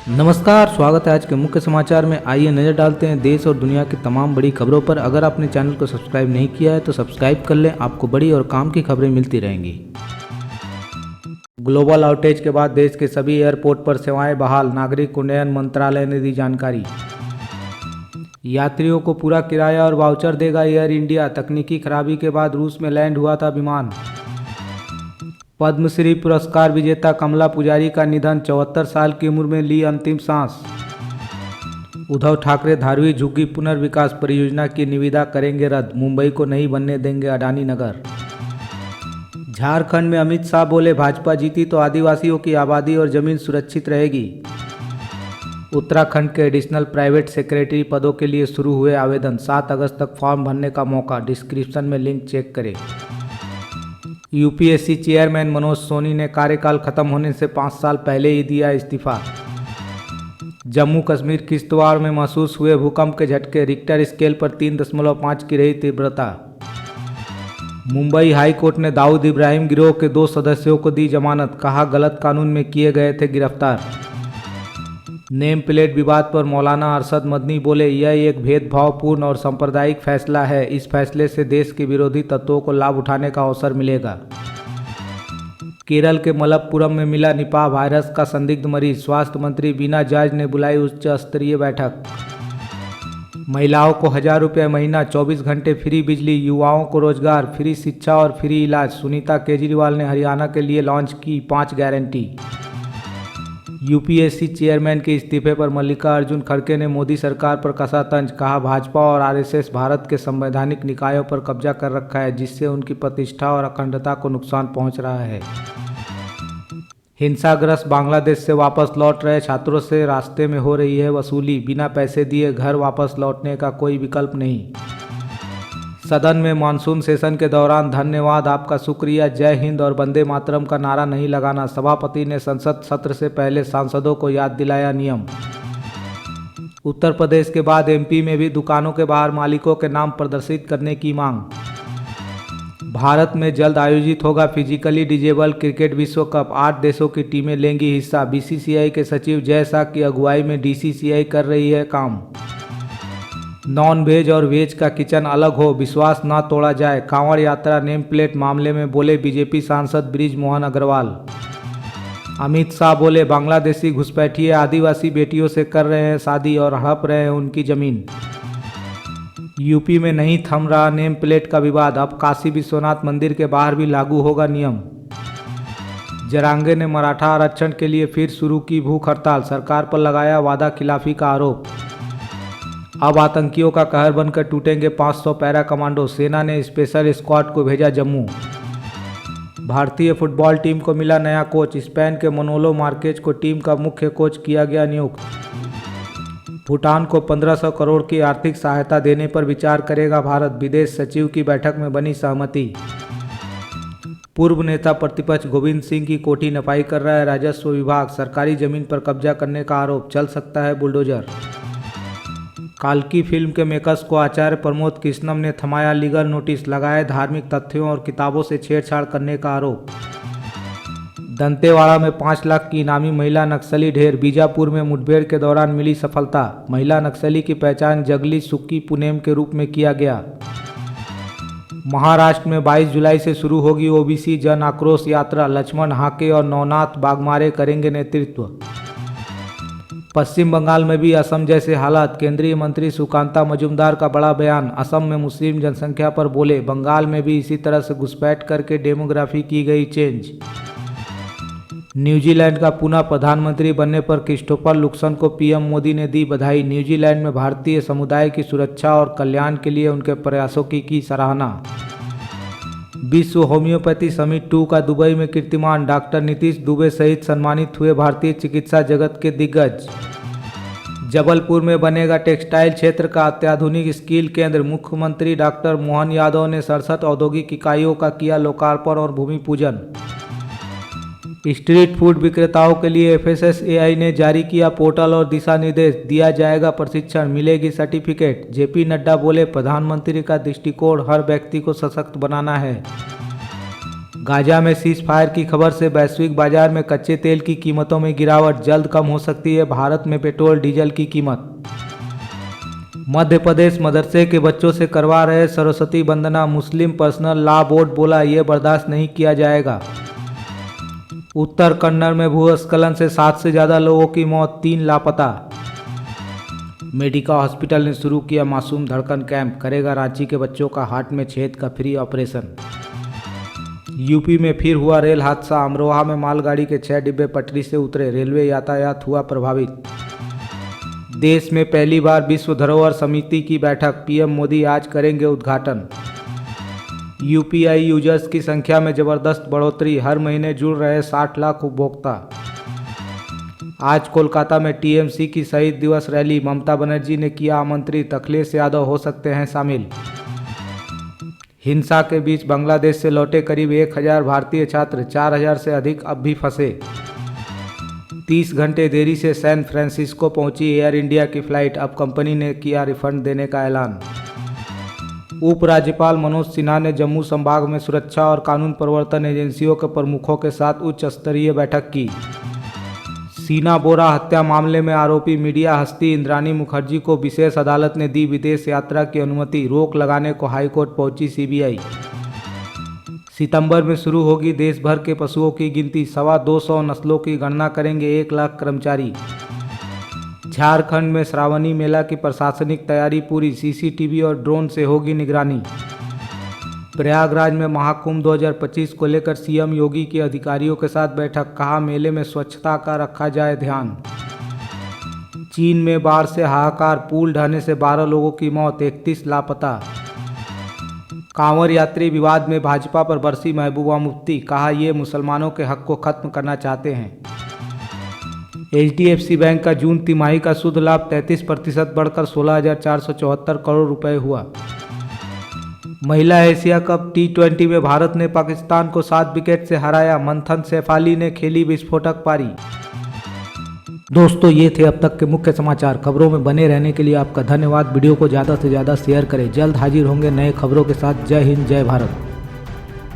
नमस्कार, स्वागत है आज के मुख्य समाचार में। आइए नज़र डालते हैं देश और दुनिया की तमाम बड़ी खबरों पर। अगर आपने चैनल को सब्सक्राइब नहीं किया है तो सब्सक्राइब कर लें, आपको बड़ी और काम की खबरें मिलती रहेंगी। ग्लोबल आउटेज के बाद देश के सभी एयरपोर्ट पर सेवाएं बहाल, नागरिक उड्डयन मंत्रालय ने दी जानकारी। यात्रियों को पूरा किराया और वाउचर देगा एयर इंडिया। तकनीकी खराबी के बाद रूस में लैंड हुआ था विमान। पद्मश्री पुरस्कार विजेता कमला पुजारी का निधन, 74 साल की उम्र में ली अंतिम सांस। उद्धव ठाकरे धारवी झुग्गी पुनर्विकास परियोजना की निविदा करेंगे रद्द, मुंबई को नहीं बनने देंगे अडानी नगर। झारखंड में अमित शाह बोले, भाजपा जीती तो आदिवासियों की आबादी और जमीन सुरक्षित रहेगी। उत्तराखंड के एडिशनल प्राइवेट सेक्रेटरी पदों के लिए शुरू हुए आवेदन, 7 अगस्त तक फॉर्म भरने का मौका, डिस्क्रिप्शन में लिंक चेक करें। यूपीएससी चेयरमैन मनोज सोनी ने कार्यकाल खत्म होने से 5 साल पहले ही दिया इस्तीफा। जम्मू कश्मीर किश्तवाड़ में महसूस हुए भूकंप के झटके, रिक्टर स्केल पर 3.5 की रही तीव्रता। मुंबई हाई कोर्ट ने दाऊद इब्राहिम गिरोह के 2 सदस्यों को दी जमानत, कहा गलत कानून में किए गए थे गिरफ्तार। नेम प्लेट विवाद पर मौलाना अरशद मदनी बोले, यह एक भेदभावपूर्ण और सांप्रदायिक फैसला है। इस फैसले से देश के विरोधी तत्वों को लाभ उठाने का अवसर मिलेगा। केरल के मलप्पुरम में मिला निपाह वायरस का संदिग्ध मरीज, स्वास्थ्य मंत्री बीना जॉर्ज ने बुलाई उच्च स्तरीय बैठक। महिलाओं को 1000 रुपये महीना, 24 घंटे फ्री बिजली, युवाओं को रोजगार, फ्री शिक्षा और फ्री इलाज। सुनीता केजरीवाल ने हरियाणा के लिए लॉन्च की 5 गारंटी। यूपीएससी चेयरमैन के इस्तीफे पर मल्लिकार्जुन खड़गे ने मोदी सरकार पर कसा तंज, कहा भाजपा और आरएसएस भारत के संवैधानिक निकायों पर कब्जा कर रखा है, जिससे उनकी प्रतिष्ठा और अखंडता को नुकसान पहुंच रहा है। हिंसाग्रस्त बांग्लादेश से वापस लौट रहे छात्रों से रास्ते में हो रही है वसूली, बिना पैसे दिए घर वापस लौटने का कोई विकल्प नहीं। सदन में मानसून सेशन के दौरान धन्यवाद, आपका शुक्रिया, जय हिंद और वंदे मातरम का नारा नहीं लगाना। सभापति ने संसद सत्र से पहले सांसदों को याद दिलाया नियम। उत्तर प्रदेश के बाद एमपी में भी दुकानों के बाहर मालिकों के नाम प्रदर्शित करने की मांग। भारत में जल्द आयोजित होगा फिजिकली डिजेबल क्रिकेट विश्व कप, 8 देशों की टीमें लेंगी हिस्सा। बीसीसीआई के सचिव जय शाह की अगुवाई में डीसीसीआई कर रही है काम। नॉन वेज और वेज का किचन अलग हो, विश्वास ना तोड़ा जाए। कांवड़ यात्रा नेम प्लेट मामले में बोले बीजेपी सांसद बृज मोहन अग्रवाल। अमित शाह बोले, बांग्लादेशी घुसपैठिए आदिवासी बेटियों से कर रहे हैं शादी और हड़प रहे हैं उनकी जमीन। यूपी में नहीं थम रहा नेम प्लेट का विवाद, अब काशी विश्वनाथ मंदिर के बाहर भी लागू होगा नियम। जरांगे ने मराठा आरक्षण के लिए फिर शुरू की भूख हड़ताल, सरकार पर लगाया वादा खिलाफी का आरोप। अब आतंकियों का कहर बनकर टूटेंगे 500 पैरा कमांडो, सेना ने स्पेशल स्क्वाड को भेजा जम्मू। भारतीय फुटबॉल टीम को मिला नया कोच, स्पेन के मनोलो मार्केज को टीम का मुख्य कोच किया गया नियुक्त। भूटान को 1500 करोड़ की आर्थिक सहायता देने पर विचार करेगा भारत, विदेश सचिव की बैठक में बनी सहमति। पूर्व नेता प्रतिपक्ष गोविंद सिंह की कोठी नपाई कर रहा है राजस्व विभाग, सरकारी जमीन पर कब्जा करने का आरोप, चल सकता है बुलडोजर। काल्की फिल्म के मेकर्स को आचार्य प्रमोद कृष्णम ने थमाया लीगल नोटिस, लगाए धार्मिक तथ्यों और किताबों से छेड़छाड़ करने का आरोप। दंतेवाड़ा में 5 लाख की इनामी महिला नक्सली ढेर, बीजापुर में मुठभेड़ के दौरान मिली सफलता। महिला नक्सली की पहचान जगली सुक्की पुनेम के रूप में किया गया। महाराष्ट्र में 22 जुलाई से शुरू होगी ओबीसी जन आक्रोश यात्रा, लक्ष्मण हाके और नवनाथ बागमारे करेंगे नेतृत्व। पश्चिम बंगाल में भी असम जैसे हालात, केंद्रीय मंत्री सुकांता मजूमदार का बड़ा बयान, असम में मुस्लिम जनसंख्या पर बोले, बंगाल में भी इसी तरह से घुसपैठ करके डेमोग्राफी की गई चेंज। न्यूजीलैंड का पुनः प्रधानमंत्री बनने पर क्रिस्टोफर लुक्सन को पीएम मोदी ने दी बधाई, न्यूजीलैंड में भारतीय समुदाय की सुरक्षा और कल्याण के लिए उनके प्रयासों की सराहना। विश्व होम्योपैथी समिट 2 का दुबई में कीर्तिमान, डॉक्टर नीतीश दुबे सहित सम्मानित हुए भारतीय चिकित्सा जगत के दिग्गज। जबलपुर में बनेगा टेक्सटाइल क्षेत्र का अत्याधुनिक स्किल केंद्र, मुख्यमंत्री डॉक्टर मोहन यादव ने 67 औद्योगिक इकाइयों का किया लोकार्पण और भूमि पूजन। स्ट्रीट फूड विक्रेताओं के लिए एफएसएसएआई ने जारी किया पोर्टल और दिशा निर्देश, दिया जाएगा प्रशिक्षण, मिलेगी सर्टिफिकेट। जेपी नड्डा बोले, प्रधानमंत्री का दृष्टिकोण हर व्यक्ति को सशक्त बनाना है। गाजा में सीज फायर की खबर से वैश्विक बाजार में कच्चे तेल की कीमतों में गिरावट, जल्द कम हो सकती है भारत में पेट्रोल डीजल की कीमत। मध्य प्रदेश मदरसे के बच्चों से करवा रहे सरस्वती वंदना, मुस्लिम पर्सनल लॉ बोर्ड बोला ये बर्दाश्त नहीं किया जाएगा। उत्तर कन्नड़ में भूस्खलन से 7 से ज़्यादा लोगों की मौत, 3 लापता। मेडिका हॉस्पिटल ने शुरू किया मासूम धड़कन कैंप, करेगा रांची के बच्चों का हार्ट में छेद का फ्री ऑपरेशन। यूपी में फिर हुआ रेल हादसा, अमरोहा में मालगाड़ी के 6 डिब्बे पटरी से उतरे, रेलवे यातायात हुआ प्रभावित। देश में पहली बार विश्व धरोहर समिति की बैठक, पीएम मोदी आज करेंगे उद्घाटन। यूपीआई यूजर्स की संख्या में जबरदस्त बढ़ोतरी, हर महीने जुड़ रहे 60 लाख उपभोक्ता। आज कोलकाता में टीएमसी की शहीद दिवस रैली, ममता बनर्जी ने किया आमंत्रित, अखिलेश यादव हो सकते हैं शामिल। हिंसा के बीच बांग्लादेश से लौटे करीब 1000 भारतीय छात्र, 4000 से अधिक अब भी फंसे। 30 घंटे देरी से सैन फ्रांसिस्को पहुंची एयर इंडिया की फ्लाइट, अब कंपनी ने किया रिफंड देने का ऐलान। उपराज्यपाल मनोज सिन्हा ने जम्मू संभाग में सुरक्षा और कानून प्रवर्तन एजेंसियों के प्रमुखों के साथ उच्च स्तरीय बैठक की। सीना बोरा हत्या मामले में आरोपी मीडिया हस्ती इंद्राणी मुखर्जी को विशेष अदालत ने दी विदेश यात्रा की अनुमति, रोक लगाने को हाईकोर्ट पहुंची सीबीआई। सितंबर में शुरू होगी देश भर के पशुओं की गिनती, 225 नस्लों की गणना करेंगे 1 लाख कर्मचारी। झारखंड में श्रावणी मेला की प्रशासनिक तैयारी पूरी, सीसीटीवी और ड्रोन से होगी निगरानी। प्रयागराज में महाकुंभ 2025 को लेकर सीएम योगी की अधिकारियों के साथ बैठक, कहा मेले में स्वच्छता का रखा जाए ध्यान। चीन में बाढ़ से हाहाकार, पुल ढहने से 12 लोगों की मौत, 31 लापता। कांवर यात्री विवाद में भाजपा पर बरसी महबूबा मुफ्ती, कहा ये मुसलमानों के हक को खत्म करना चाहते हैं। एचडीएफसी बैंक का जून तिमाही का शुद्ध लाभ 33% बढ़कर 16,474 करोड़ रुपए हुआ। महिला एशिया कप T20 में भारत ने पाकिस्तान को 7 विकेट से हराया, मंथन सैफाली ने खेली विस्फोटक पारी। दोस्तों ये थे अब तक के मुख्य समाचार। खबरों में बने रहने के लिए आपका धन्यवाद। वीडियो को ज़्यादा से ज़्यादा शेयर करें। जल्द हाजिर होंगे नए खबरों के साथ। जय हिंद, जय भारत।